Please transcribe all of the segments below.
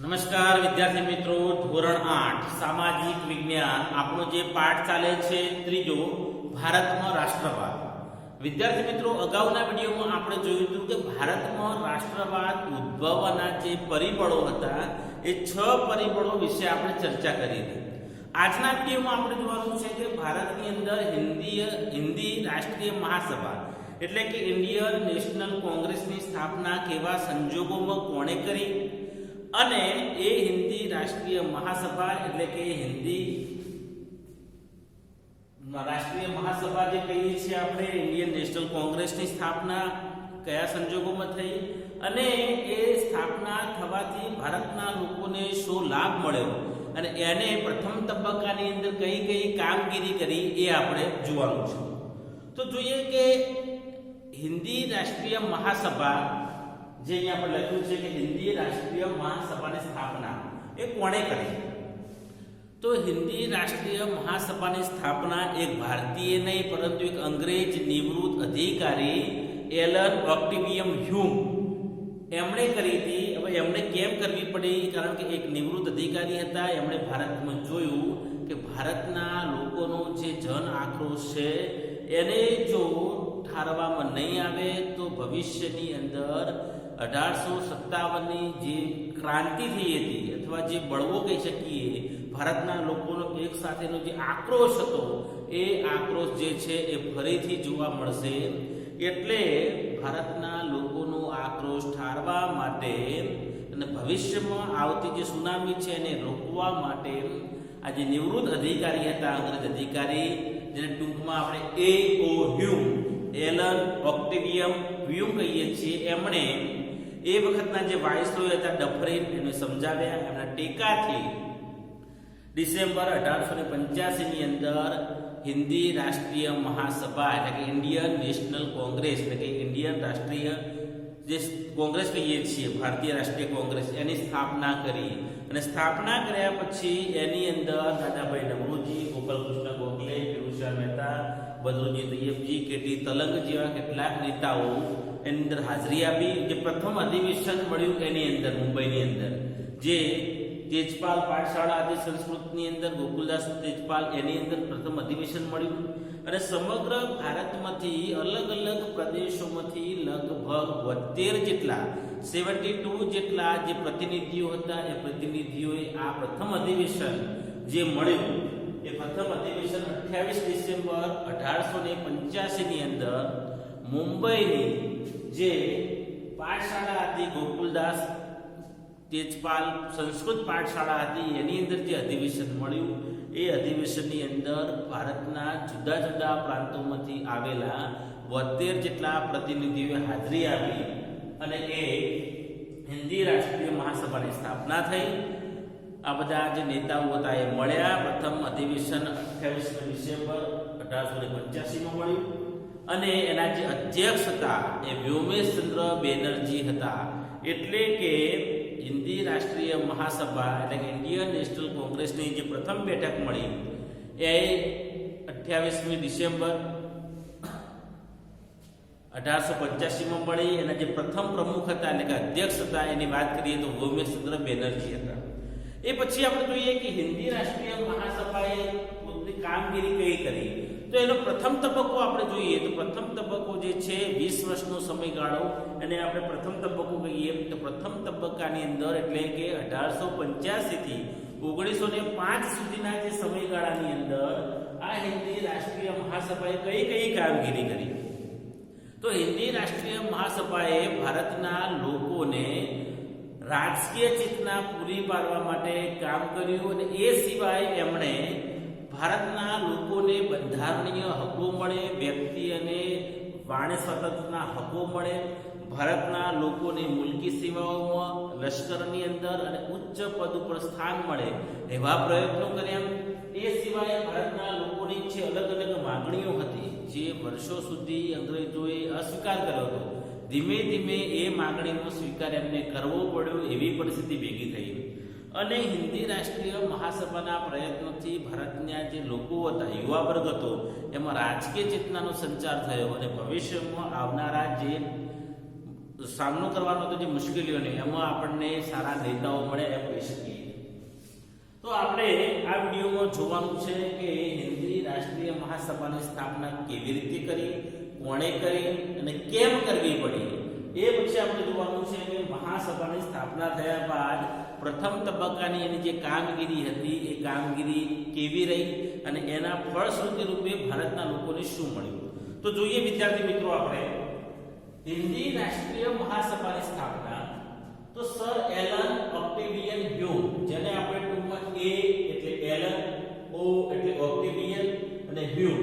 નમસ્કાર વિદ્યાર્થી મિત્રો, ધોરણ 8 સામાજિક વિજ્ઞાન આપણો જે પાઠ ચાલે છે ત્રીજો ભારતમાં રાષ્ટ્રવાદ. વિદ્યાર્થી મિત્રો, અગાઉના વિડીયોમાં આપણે જોયું હતું કે ભારતમાં રાષ્ટ્રવાદ ઉદ્ભવવાના જે પરિબળો હતા એ 6 પરિબળો વિશે આપણે ચર્ચા કરી હતી. આજના વિડીયોમાં આપણે જોવાનું છે કે ભારતની અંદર હિન્દી રાષ્ટ્રીય મહાસભા એટલે કે ઇન્ડિયન નેશનલ કોંગ્રેસની સ્થાપના કેવા સંજોગોમાં કોણે કરી અને એ હિન્દી રાષ્ટ્રીય મહાસભા એટલે કે હિન્દી રાષ્ટ્રીય મહાસભા જે કહીએ છીએ આપણે ઇન્ડિયન નેશનલ કોંગ્રેસની સ્થાપના કયા સંજોગોમાં થઈ અને એ સ્થાપના થવાથી ભારતના લોકોને શું લાભ મળ્યો અને એને પ્રથમ તબક્કાની અંદર કઈ કઈ કામગીરી કરી એ આપણે જોવાનું છે. તો જોઈએ કે હિન્દી રાષ્ટ્રીય મહાસભા જે અહીંયા આપણે લખ્યું છે કે હિન્દી રાષ્ટ્રીય મહાસભાની સ્થાપના એ કોણે કરી? તો હિન્દી રાષ્ટ્રીય મહાસભાની સ્થાપના એક ભારતીય નહીં પરંતુ એક અંગ્રેજ નિવૃત્ત અધિકારી એલન ઓક્ટેવિયમ હ્યુમ એમણે કરી હતી. હવે એમણે કેમ કરવી પડી? કારણ કે એક નિવૃત્ત અધિકારી હતા. એમણે ભારતમાં જોયું કે ભારતના લોકોનો જે જન આક્રોશ છે એને જો ઠારવામાં નહીં આવે તો ભવિષ્યની અંદર 1857ની જે ક્રાંતિ થઈ હતી અથવા જે બળવો કહી શકીએ ભારતના લોકોનો એક સાથેનો જે આક્રોશ હતો એ આક્રોશ જે છે એ ફરીથી જોવા મળશે. એટલે ભારતના લોકોનો આક્રોશ ઠારવા માટે અને ભવિષ્યમાં આવતી જે સુનામી છે એને રોકવા માટે આ જે નિવૃત્ત અધિકારી હતા અંગ્રેજ અધિકારી જેને ટૂંકમાં આપણે A.O. હ્યુમ એલન ઓક્ટેવિયમ હ્યુમ કહીએ છીએ, એમણે એ વખતના જે વાઇસરોય હતા ડફરીન એને સમજાવ્યા. એમના ટેકાથી ડિસેમ્બર 1885ની અંદર હિન્દી રાષ્ટ્રીય મહાસભા એટલે કે ઇન્ડિયન નેશનલ કોંગ્રેસ એટલે કે ઇન્ડિયન રાષ્ટ્રીય જે કોંગ્રેસ કહીએ છીએ ભારતીય રાષ્ટ્રીય કોંગ્રેસ એની સ્થાપના કરી. અને સ્થાપના કર્યા પછી એની અંદર દાદાભાઈ નવરોજી, ગોપાલકૃષ્ણ ગોખલે, ફિરોઝશાહ મહેતા, બદરુદ્દીન તૈયબજી, કેટી તલંગ જેવા કેટલાક નેતાઓ એની અંદર હાજરી આપી. જે પ્રથમ અધિવેશન મળ્યું એની અંદર મુંબઈની અંદર જે તેજપાલ પાઠશાળા આદિ સંસ્કૃતની અંદર ગોકુલદાસ તેજપાલ એની અંદર પ્રથમ અધિવેશન મળ્યું. અને સમગ્ર ભારતમાંથી અલગ અલગ પ્રદેશોમાંથી લગભગ 72 જેટલા 72 જેટલા જે પ્રતિનિધિઓ હતા એ પ્રતિનિધિઓએ આ પ્રથમ અધિવેશન જે મળ્યું એ પ્રથમ અધિવેશન 28 ડિસેમ્બર 1885ની અંદર મુંબઈની જે પાઠશાળા હતી ગોકુલદાસ તેજપાલ સંસ્કૃત પાઠશાળા હતી એની અંદર જે અધિવેશન મળ્યું એ અધિવેશનની અંદર ભારતના જુદા જુદા પ્રાંતોમાંથી આવેલા 72 જેટલા પ્રતિનિધિઓએ હાજરી આપી અને એ હિન્દી રાષ્ટ્રીય મહાસભાની સ્થાપના થઈ. આ બધા જે નેતાઓ હતા એ મળ્યા. પ્રથમ અધિવેશન 28 ડિસેમ્બર 1885માં મળ્યું અને એના જે અધ્યક્ષ હતા એ વ્યોમેશચંદ્ર બેનર્જી હતા. એટલે કે હિન્દી રાષ્ટ્રીય મહાસભા એટલે કે ઇન્ડિયન નેશનલ કોંગ્રેસની જે પ્રથમ બેઠક મળી એ 28મી ડિસેમ્બર 1885માં મળી. એના જે પ્રથમ પ્રમુખ હતા એટલે કે અધ્યક્ષ હતા એની વાત કરીએ તો વ્યોમેશચંદ્ર બેનર્જી હતા. એ પછી આપણે જોઈએ કે હિન્દી રાષ્ટ્રીય મહાસભાએ પોતાની કામગીરી કઈ કરી. તો એનો પ્રથમ તબક્કો આપણે જોઈએ તો પ્રથમ તબક્કો જે છે 20 વર્ષનો સમયગાળો એને આપણે પ્રથમ તબક્કો કહીએ. તો પ્રથમ તબક્કાની અંદર એટલે કે 1885 થી 1905 સુધીના જે સમયગાળાની અંદર આ હિન્દી રાષ્ટ્રીય મહાસભાએ કઈ કઈ કામગીરી કરી? તો હિન્દી રાષ્ટ્રીય મહાસભાએ ભારતના લોકોને રાજકીય ચેતના પૂરી પાડવા માટે કામ કર્યું અને એ સિવાય એમણે ભારતના લોકોને બંધારણીય હકો મળે, વ્યક્તિ અને વાણી સ્વતંત્રતાના હકો મળે, ભારતના લોકોને મુલકી સેવાઓમાં લશ્કરની અંદર અને ઉચ્ચ પદ ઉપર સ્થાન મળે એવા પ્રયત્નો કર્યા. એ સિવાય ભારતના લોકોની જે અલગ અલગ માંગણીઓ હતી જે વર્ષો સુધી અંગ્રેજોએ અસ્વીકાર કર્યો હતો, ધીમે ધીમે એ માંગણીનો સ્વીકાર એમને કરવો પડ્યો એવી પરિસ્થિતિ ભેગી થઈ. અને હિન્દી રાષ્ટ્રીય મહાસભાના પ્રયત્નોથી ભારતના જે લોકો હતા, યુવા વર્ગ હતો, એમાં રાજકીય ચેતનાનો સંચાર થયો અને ભવિષ્યમાં આવનારા જે સામનો કરવાનો તો જે મુશ્કેલીઓને એમાં આપણને સારા નેતાઓ મળે એમ કહી શકીએ. તો આપણે આ વિડીયોમાં જોવાનું છે કે હિન્દી રાષ્ટ્રીય મહાસભાની સ્થાપના કેવી રીતે કરી, કોણે કરી અને કેમ કરવી પડી. એ પછી આપણે જોવાનું છે કે મહાસભાની સ્થાપના થયા બાદ પ્રથમ તબક્કાની એની જે કામગીરી હતી એ કામગીરી કેવી રહી અને એના ફળશ્રુતિ રૂપે ભારતના લોકોને શું મળ્યું. તો જોઈએ વિદ્યાર્થી મિત્રો, આપણે હિન્દી રાષ્ટ્રીય મહાસભાની સ્થાપના તો સર એલન ઓક્ટેવિયન હ્યુમ, જેને આપણે ટૂંકમાં એ એટલે એલન, ઓ એટલે ઓક્ટેવિયન અને હ્યુમ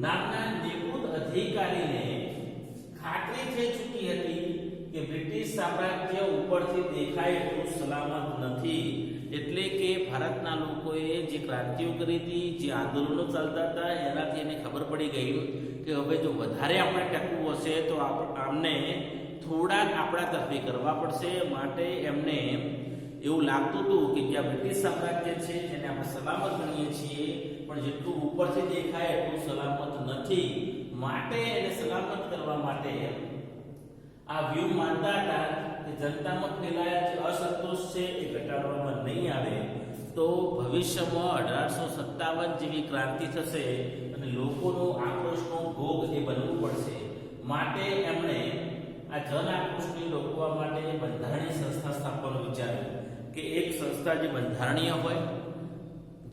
નામના નિવૃત્ત અધિકારીને ખાતરી થઈ ચૂકી હતી કે બ્રિટિશ સામ્રાજ્ય ઉપરથી દેખાય એટલું સલામત નથી. એટલે કે ભારતના લોકોએ જે ક્રાંતિઓ કરી હતી, જે આંદોલનો ચાલતા હતા, એનાથી એને ખબર પડી ગઈ કે હવે જો વધારે આપણે ટકવું હશે તો આમને થોડાક આપણા તરફી કરવા પડશે. માટે એમને એવું લાગતું હતું કે જે બ્રિટિશ સામ્રાજ્ય છે જેને આપણે સલામત ગણીએ છીએ, પણ જેટલું ઉપરથી દેખાય એટલું સલામત નથી. માટે એને સલામત કરવા માટે આ વ્યૂહ માનતા હતા કે જનતામાં ફેલાયેલ જે અસંતોષ છે એ ઘટાડવામાં નહીં આવે તો ભવિષ્યમાં 1857 જેવી ક્રાંતિ થશે અને લોકોનો આક્રોશનો ભોગ એ બનવું પડશે. માટે એમણે આ જન આક્રોશને રોકવા માટે બંધારણીય સંસ્થા સ્થાપવાનું વિચાર્યું કે એક સંસ્થા જે બંધારણીય હોય,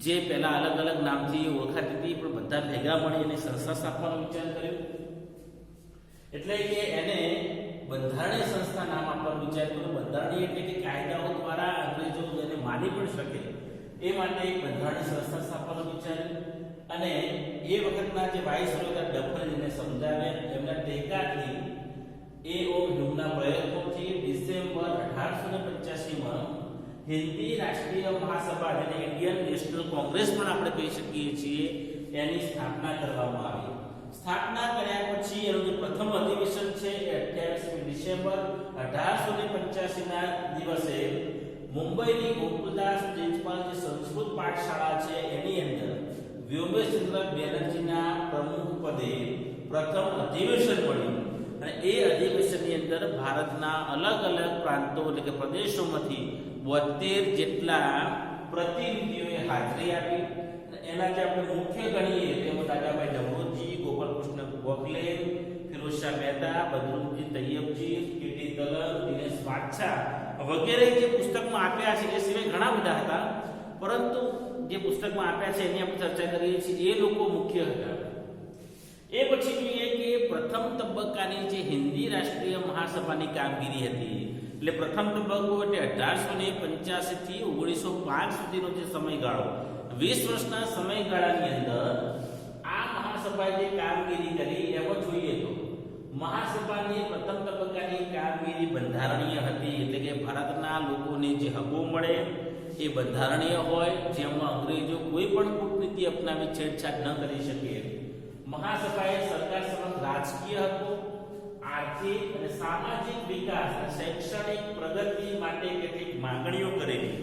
જે પહેલા અલગ અલગ નામથી ઓળખાતી હતી પણ બધા ભેગા મળી અને સંસ્થા સ્થાપવાનો વિચાર કર્યો. એટલે કે એને બંધારણીય સંસ્થા નામ આપવાનું વિચાર કર્યો. બંધારણીય એટલે કે કાયદાઓ દ્વારા અંગ્રેજો એને માની પણ શકે એ માટે એક બંધારણીય સંસ્થા સ્થાપવાનો વિચાર. અને એ વખતના જે વાઇસરોય હતા ડફરીને સમજાવ્યા. એમના ટેકાથી એ.ઓ. હ્યુમના પ્રયત્નોથી ડિસેમ્બર 1885માં હિન્દી રાષ્ટ્રીય મહાસભા જેને ઇન્ડિયન નેશનલ કોંગ્રેસ પણ આપણે કહી શકીએ છીએ એની સ્થાપના કરવામાં આવી. સ્થાપના કર્યા પછી એનું જે પ્રથમ અધિવેશન છે એ 28મી ડિસેમ્બર 1885 ના દિવસે મુંબઈની ગોકુલદાસ તેજપાલ જે સંસ્કૃત પાઠશાળા છે એની અંદર વ્યોમેશચંદ્ર બેનર્જીના પ્રમુખ પદે પ્રથમ અધિવેશન મળ્યું. અને એ અધિવેશનની અંદર ભારતના અલગ અલગ પ્રાંતો એટલે કે પ્રદેશોમાંથી 72 જેટલા પ્રતિનિધિઓએ હાજરી આપી. એના જે આપણે મુખ્ય ગણીએ તેમાં દાદાભાઈ નવરોજી, ગોપાલકૃષ્ણ ગોખલે, ફિરોઝશાહ મહેતા, બદરુદ્દીન તૈયબજી, કેટી તલલ, દિનેશ બાદશાહ વગેરે જે પુસ્તકમાં આપ્યા છે. એ સિવાય ઘણા બધા હતા, પરંતુ જે પુસ્તકમાં આપ્યા છે એની આપણે ચર્ચા કરીએ છીએ. એ લોકો મુખ્ય હતા. એ પછી જોઈએ કે પ્રથમ તબક્કાની જે હિન્દી રાષ્ટ્રીય મહાસભાની કામગીરી હતી, એટલે પ્રથમ તબક્કો એટલે 1885 થી 1905 સુધીનો જે સમયગાળો, 20 વર્ષના સમયગાળાની અંદર આ મહાસભાએ જે કામગીરી કરી એમાં જોઈએ તો મહાસભાની પ્રથમ તબક્કાની કામગીરી બંધારણીય હતી. એટલે કે ભારતના લોકોને જે હકો મળે એ બંધારણીય હોય, જેમાં અંગ્રેજો કોઈ પણ કૂટનીતિ અપનાવી છેડછાડ ન કરી શકે. મહાસભાએ સરકાર સમક્ષ રાજકીય હકો, આર્થિક અને સામાજિક વિકાસ અને શૈક્ષણિક પ્રગતિ માટે કેટલીક માંગણીઓ કરેલી,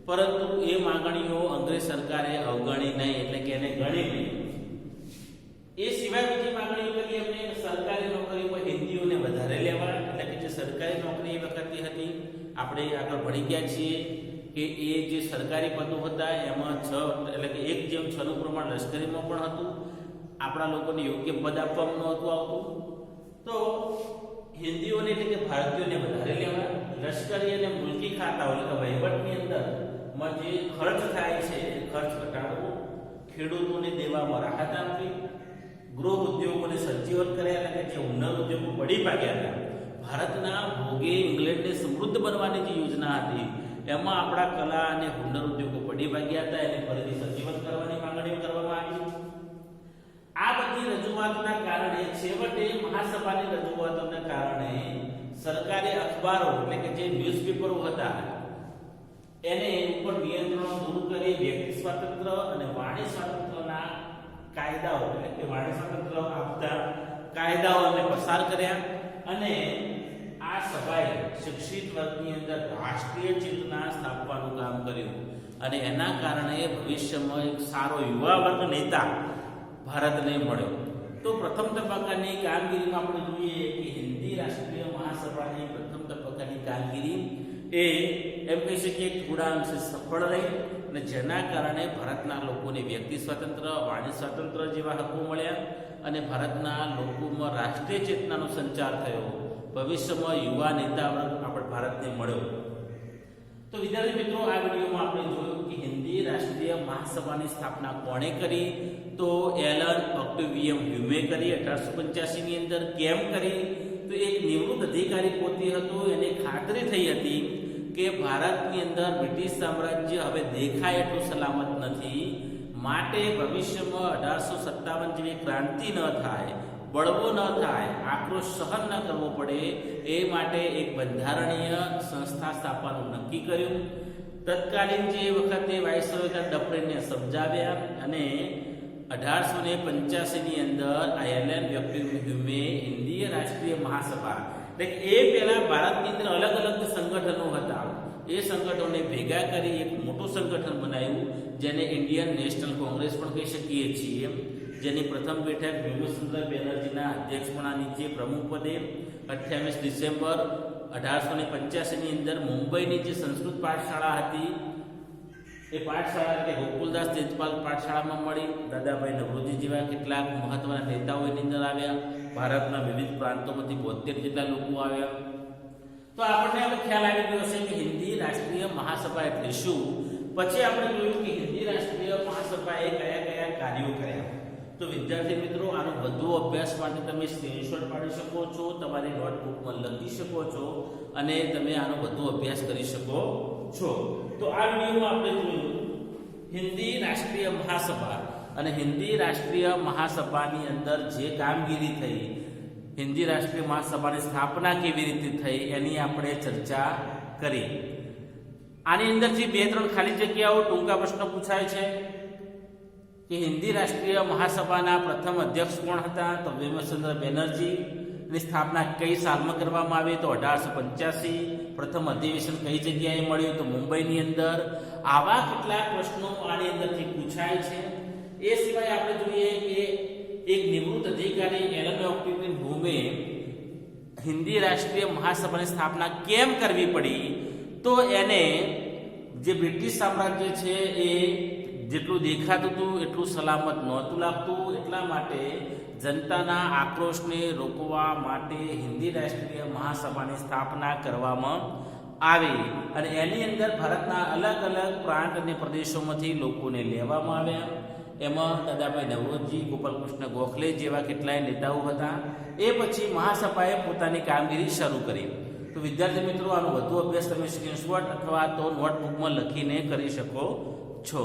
પરંતુ એ માંગણીઓ અંગ્રેજ સરકારે અવગણી નહીં, એટલે કે એને ગણી નહીં. એ સિવાય બીજી માંગણીઓ કરી એમને સરકારી નોકરીમાં હિન્દીઓને વધારે લેવા, એટલે કે જે સરકારી નોકરી એ વખતની હતી આપણે આગળ ભણી ગયા છીએ કે એ જે સરકારી પદો હતા એમાં 6 એટલે કે 1:6 નું પ્રમાણ લશ્કરીમાં પણ હતું. આપણા લોકોને યોગ્ય પદ આપવામાં નહોતું આવતું. તો હિન્દીઓને એટલે કે ભારતીયોને વધારે લેવા, લશ્કરી અને મુલકી ખાતાઓ એટલે કે વહીવટની અંદરમાં જે ખર્ચ થાય છે એ ખર્ચ ઘટાડવો, ખેડૂતોને દેવામાં રાહત આપવી, ગૃહ ઉદ્યોગોને સંજીવન કર્યા, એટલે કે જે હુનર ઉદ્યોગો પડી ભાગ્યા હતા. ભારતના ભોગે ઇંગ્લેન્ડને સમૃદ્ધ બનવાની જે યોજના હતી એમાં આપણા કલા અને હુનર ઉદ્યોગો પડી ભાગ્યા હતા. એને ફરીથી સંજીવન કરવાની માંગણીઓ કરવામાં આવી. આ બધી રજૂઆતોના કારણે છેવટે મહાસભાની રજૂઆતોના કારણે સરકારે અખબારો એટલે કે જે ન્યૂઝપેપરો હતા એને ઉપર નિયંત્રણો દૂર કરી વ્યક્તિ સ્વાતંત્ર્ય અને વાણી સ્વાતંત્ર્યના કાયદાઓ એટલે કે વાણી સ્વાતંત્ર્ય આપતા કાયદાઓને પસાર કર્યા. અને આ સભાએ શિક્ષિત વર્ગની અંદર રાષ્ટ્રીય ચેતના સ્થાપવાનું કામ કર્યું. અને એના કારણે ભવિષ્યમાં એક સારો યુવા વર્ગ નેતા ભારતને મળ્યો. તો પ્રથમ તબક્કાની કામગીરીમાં આપણે જોઈએ કે હિન્દી રાષ્ટ્રીય મહાસભા મહાસભાની પ્રથમ તબક્કાની કામગીરી એ એમ કહી શકીએ થોડા અંશે સફળ રહી અને જેના કારણે ભારતના લોકોને વ્યક્તિ સ્વાતંત્ર્ય, વાણી સ્વાતંત્ર્ય જેવા હકો મળ્યા અને ભારતના લોકોમાં રાષ્ટ્રીય ચેતનાનો સંચાર થયો. ભવિષ્યમાં યુવા નેતા વર્ગ આપણે ભારતને મળ્યો. તો વિદ્યાર્થી મિત્રો, આ વિડીયોમાં આપણે જોયું કે હિન્દી રાષ્ટ્રીય મહાસભાની સ્થાપના કોણે કરી? તો એલન ઓક્ટેવિયમ હ્યુમે કરી 1885 ની અંદર. કેમ કરી? તો એક નિવૃત્ત અધિકારી પોતે હતો, એને ખાતરી થઈ હતી કે ભારતની અંદર બ્રિટિશ સામ્રાજ્ય હવે દેખાય એટલું સલામત નથી, માટે ભવિષ્યમાં 1857 જેવી ક્રાંતિ ન થાય, બળવો ન થાય, આક્રોશ સહન ન કરવો પડે, એ માટે એક બંધારણીય સંસ્થા સ્થાપવાનું નક્કી કર્યું. તત્કાલીન જે વખતે વાઇસરોય હતા ડફરિનને સમજાવ્યા અને 1885 ની અંદર એલન હ્યુમે હિન્દી રાષ્ટ્રીય મહાસભા, એટલે એ પહેલા ભારતની અંદર અલગ અલગ સંગઠનો હતા, એ સંગઠનોને ભેગા કરી એક મોટું સંગઠન બનાવ્યું, જેને ઇન્ડિયન નેશનલ કોંગ્રેસ પણ કહી શકીએ છીએ. જેની પ્રથમ બેઠક ભીમચંદ્ર બેનર્જીના અધ્યક્ષપણા નીચે પ્રમુખ પદે 28 ડિસેમ્બર 1885 ની અંદર મુંબઈની જે સંસ્કૃત પાઠશાળા હતી એ પાઠશાળા એટલે ગોકુલદાસ તેજપાલ પાઠશાળામાં મળી. દાદાભાઈ નવરોજી જેવા કેટલાક મહત્વના નેતાઓ એની અંદર આવ્યા. ભારતના વિવિધ પ્રાંતોમાંથી 72 જેટલા લોકો આવ્યા. તો આપણને હવે ખ્યાલ આવી ગયો હશે કે હિન્દી રાષ્ટ્રીય મહાસભા એટલે શું. પછી આપણે જોયું કે હિન્દી રાષ્ટ્રીય મહાસભાએ કયા કયા કાર્યો કર્યા. તો વિદ્યાર્થી મિત્રો, આનો વધુ અભ્યાસ માટે તમે સ્ક્રીનશોટ પાડી શકો છો, તમારી નોટબુકમાં લખી શકો છો અને તમે આનો વધુ અભ્યાસ કરી શકો છો. તો આ વિડીયોમાં આપણે જોયું હિન્દી રાષ્ટ્રીય મહાસભા અને હિન્દી રાષ્ટ્રીય મહાસભાની અંદર જે કામગીરી થઈ, હિન્દી રાષ્ટ્રીય મહાસભાની સ્થાપના કેવી રીતે થઈ એની આપણે ચર્ચા કરી. આની અંદરથી 2-3 ખાલી જગ્યાઓ ટૂંકા પ્રશ્નો પૂછાય છે કે હિન્દી રાષ્ટ્રીય મહાસભાના પ્રથમ અધ્યક્ષ કોણ હતા? તો ભીમચંદ્ર બેનર્જી. ની સ્થાપના કઈ સાલમાં કરવામાં આવી? તો 1885. પ્રથમ અધિવેશન કઈ જગ્યાએ મળ્યું? તો મુંબઈની અંદર. આવા કેટલાક પ્રશ્નો આની અંદરથી પૂછાય છે. એ સિવાય આપણે જોઈએ કે એક નિવૃત્ત અધિકારી એલન ઓક્ટેવિયમ હ્યુમે હિન્દી રાષ્ટ્રીય મહાસભાની સ્થાપના કેમ કરવી પડી? તો એને જે બ્રિટિશ સામ્રાજ્ય છે એ જેટલું દેખાતું હતું એટલું સલામત નહોતું લાગતું, એટલા માટે જનતાના આક્રોશને રોકવા માટે હિન્દી રાષ્ટ્રીય મહાસભાની સ્થાપના કરવામાં આવી અને એની અંદર ભારતના અલગ અલગ પ્રાંત અને પ્રદેશોમાંથી લોકોને લેવામાં આવ્યા. એમાં દાદાભાઈ નવરોજી, ગોપાલકૃષ્ણ ગોખલે જેવા કેટલાય નેતાઓ હતા. એ પછી મહાસભાએ પોતાની કામગીરી શરૂ કરી. તો વિદ્યાર્થી મિત્રો, આનો વધુ અભ્યાસ તમે સ્ક્રીનશોટ અથવા તો નોટબુકમાં લખીને કરી શકો છો.